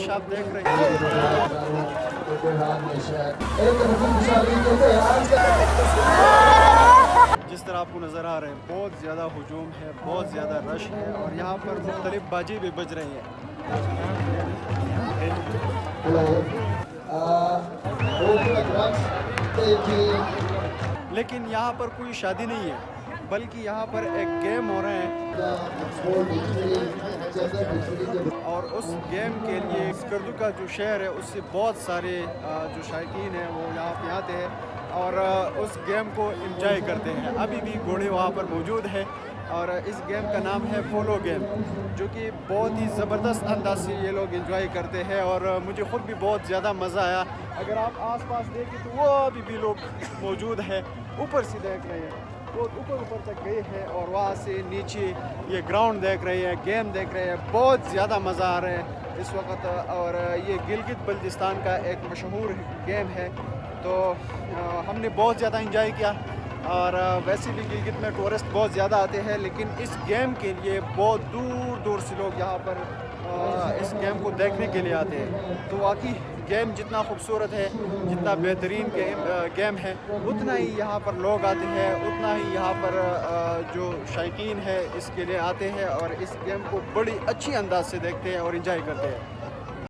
तमाशा आप देख रहे हैं। जिस तरह आपको नज़र आ रहे हैं बहुत ज़्यादा हुजूम है, बहुत ज़्यादा रश है और यहाँ पर मुख्तलिफ बाजी भी बज रही हैं। लेकिन यहाँ पर कोई शादी नहीं है, बल्कि यहाँ पर एक गेम हो रहा है और उस गेम के लिए स्कर्दू का जो शहर है उससे बहुत सारे जो शायकीन हैं वो यहाँ पे आते हैं और उस गेम को एंजॉय करते हैं। अभी भी घोड़े वहाँ पर मौजूद है और इस गेम का नाम है पोलो गेम, जो कि बहुत ही ज़बरदस्त अंदाज से ये लोग एंजॉय करते हैं और मुझे ख़ुद भी बहुत ज़्यादा मज़ा आया। अगर आप आसपास देखें तो वो अभी भी लोग मौजूद हैं, ऊपर से देख रहे हैं, बहुत ऊपर तक गए हैं और वहाँ से नीचे ये ग्राउंड देख रहे हैं, गेम देख रहे हैं। बहुत ज़्यादा मज़ा आ रहा है इस वक्त और ये गिलगित बल्तिस्तान का एक मशहूर गेम है, तो हमने बहुत ज़्यादा इंजॉय किया। और वैसे भी गिलगित में टूरिस्ट बहुत ज़्यादा आते हैं, लेकिन इस गेम के लिए बहुत दूर दूर से लोग यहाँ पर इस गेम को देखने के लिए आते हैं। तो वाकई गेम जितना खूबसूरत है, जितना बेहतरीन गेम है, उतना ही यहाँ पर लोग आते हैं, उतना ही यहाँ पर जो शायकीन है इसके लिए आते हैं और इस गेम को बड़ी अच्छी अंदाज से देखते हैं और एंजॉय करते हैं।